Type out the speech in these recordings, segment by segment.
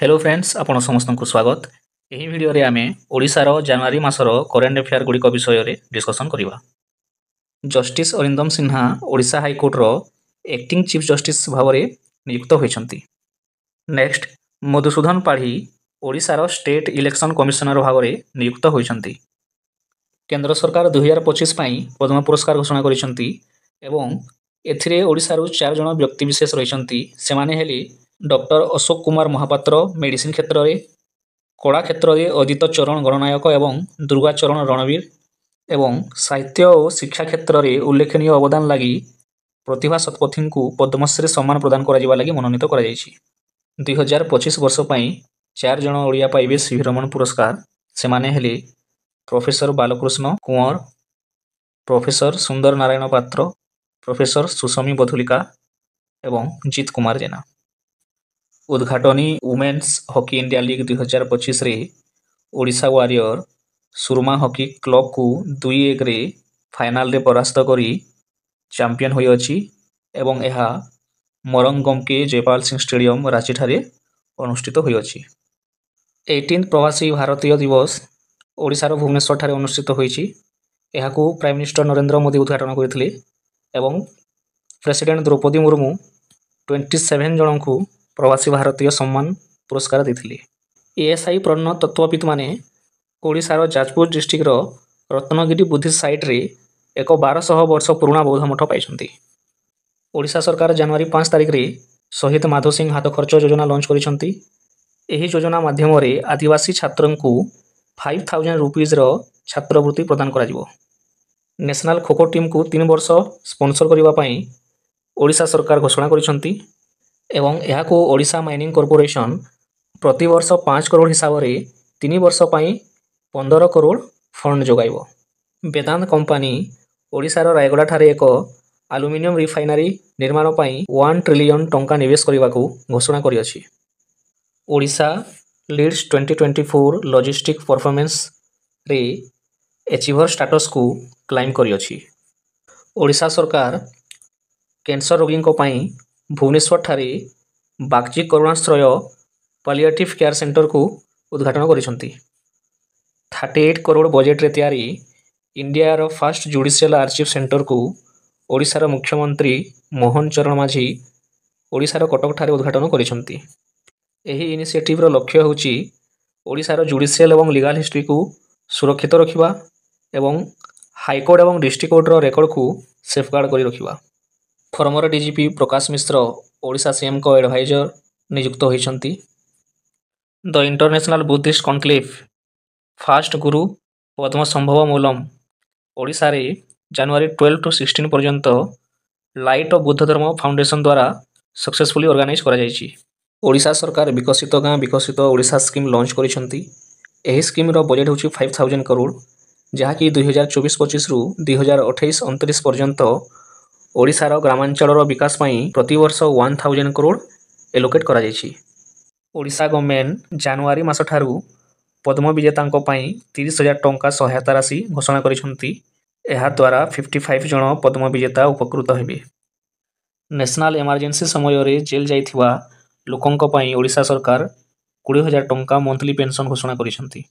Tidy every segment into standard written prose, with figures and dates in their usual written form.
Hello friends आपण समस्त को स्वागत। यही वीडियो रे आमे ओडिशार जनवरी मासर करेन्ट अफेयर गुड़िक विषय रे डिस्कसन करबा। जस्टिस अरिंदम सिन्हा ओडिशा हाईकोर्ट रो एक्टिंग चीफ जस्टिस भाव में नियुक्त होइछंती। नेक्स्ट मधुसूदन पाढ़ी ओडिशार स्टेट इलेक्शन कमिशनर भाव में नियुक्त होइछंती। केंद्र सरकार 2025 पई पद्म पुरस्कार घोषणा करिसंती एवं एथिरे ओडिशारू 4 जण व्यक्ति विशेष रहिसंती। सेमाने हेली डॉक्टर अशोक कुमार महापात्र मेडिसिन क्षेत्र में, कला क्षेत्र में अदित चरण गणनायक एवं दुर्गा चरण रणवीर एवं साहित्य और शिक्षा क्षेत्र में उल्लेखनीय अवदान लगी प्रतिभा शतपथी को पद्मश्री सम्मान प्रदान करा लगी मनोनीत करा जायछि। 2025 वर्ष पई 4 जण ओडिया पाइबे सीवी रमण पुरस्कार। सेमाने हेले प्रोफेसर बालकृष्ण कुंवर, प्रोफेसर सुंदर नारायण पात्र, प्रोफेसर सुसमी बधुलिका एवं जीत कुमार जेना। उद्घाटनी वुमेन्स हॉकी इंडिया लीग 2025 रे ओडिशा वारियर सुरमा हॉकी क्लब को 2-1 रे फाइनल रे परास्त करी चैंपियन होई अछि एवं एहा मरंगम के जयपाल सिंह स्टेडियम रांची ठारे अनुष्ठित होई अछि। 18 प्रवासी भारतीय दिवस ओडिशार भुवनेश्वर ठारे अनुष्ठित होईछि। एहाकू प्राइम मिनिस्टर नरेंद्र मोदी उद्घाटन करथिले एवं प्रेसिडेंट द्रौपदी मुर्मू 27 जन को प्रवासी भारतीय सम्मान पुरस्कार देथिले। एएसआई प्रन्न तत्वविद माने ओडिशार जाजपुर डिस्ट्रिक्ट रो रत्नगिरी बुद्धिस्ट साइट रे एक 1200 वर्ष पुराना बौद्ध मठ पाइछंती। ओडिशा सरकार जनवरी 5 तारिख रे शहीद माधव सिंह हाथ खर्च योजना लॉन्च करिसंती। एही योजना माध्यम रे आदिवासी छात्रन को 5000 रुपीज रो छात्रवृत्ति प्रदान करा जिवो। नेशनल खो-खो टीम को 3 वर्ष स्पॉन्सर करिवा पई ओडिशा सरकार घोषणा करिसंती एवं एहाको ओडिशा माइनिंग कॉर्पोरेशन प्रति वर्ष 5 करोड़ हिसाब रे 3 वर्ष पई 15 करोड़ फंड जोगाइबो। वेदांत कंपनी ओडिशार रायगड़ा ठारे एक एल्युमिनियम रिफाइनरी निर्माण पई 1 ट्रिलियन टंका निवेश करने को घोषणा करि अछि। ओडिशा लीड्स 2024 लॉजिस्टिक परफॉर्मेंस रे अचीवर स्टेटस को क्लाइम करि अछि। ओडिशा सरकार कैंसर रोगी को पई भुवनेश्वर ठारे बागची करुणाश्रय पालिएटिव केयर सेंटर को उद्घाटन करिसंती। 38 करोड़ बजेट रे तैयारी India row first judicial archive centre को ओडिशार मुख्यमंत्री मोहन चरण माझी ओडिशार कटक ठारे उद्घाटन करिसंती। एही इनिशिएटिव रो लक्ष्य होची ओडिशार जुडिशियल एवं लीगल हिस्ट्री को सुरक्षित रखिबा एवं हाईकोर्ट एवं डिस्ट्रिक्ट कोर्ट रो रेकर्ड को सेफगार्ड करी रखिबा। Former DGP Prakash Mishra Odisha CM को एडवाइजर नियुक्त होइछंती। द इंटरनेशनल बुद्धिस्ट कॉन्क्लेव फास्ट गुरु पद्म संभव मूलम ओडिशा रे जनवरी 12 to 16 पर्यंत लाइट ऑफ बुद्ध धर्म फाउंडेशन द्वारा सक्सेसफुली ऑर्गेनाइज करा जायछि। ओडिशा सरकार विकसित गाँ विकसित ओडिशा स्कीम लॉन्च करिसंती। एही स्कीम रो बजेट होछि 5000 करोड़ जहा कि 2024-25 रु 2028-29 पर्यंत ओडिशार ग्रामांचल विकास पई प्रति वर्ष 1000 करोड़ एलोकेट करा जायछि। ओडिशा गवर्नमेंट जनवरी मास ठारू पद्म विजेता पई 30,000 टंका सहायता राशि घोषणा करिसंती। एहा द्वारा 55 जन पद्म विजेता उपकृत हेबे। नेशनल इमरजेंसी समय रे जेल जाइथिबा लोकंक पई ओडिशा सरकार 20,000 टंका मंथली पेंशन घोषणा करिसंती।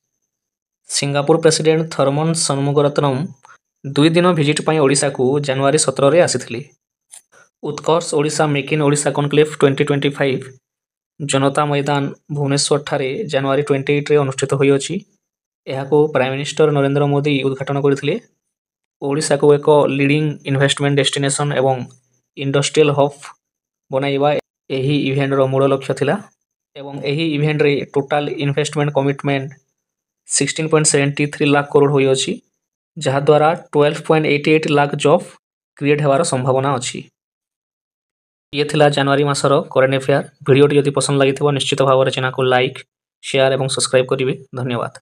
सिंगापुर प्रेसिडेंट थर्मन सन्मुगरत्नम 2 दिन विजिट पई ओडिशा को जनवरी 17 रे आसीथिले। Utkarsh Odisha make in Odisha conclave 2025 Janata मैदान भुवनेश्वर ठारे जनवरी 28 रे अनुष्ठित होई अछि। एहाको प्राइम मिनिस्टर नरेंद्र मोदी उद्घाटन करथिले। ओडिशा को एक लीडिंग इन्वेस्टमेंट डेस्टिनेशन एवं इंडस्ट्रियल हब बनाइबा एही इवेंट रो मूल लक्ष्य थिला एवं एही इवेंट रे total investment commitment 16.73 lakh crore होई अछि जहा द्वारा 12.88 लाख जॉब क्रिएट हेबार संभावना अछि। ये थिला जनवरी मासर करेंट अफेयर। वीडियोटी यदि पसंद लागिथिबो निश्चित भाव रे चैनल को लाइक शेयर एवं सब्सक्राइब करिवे। धन्यवाद।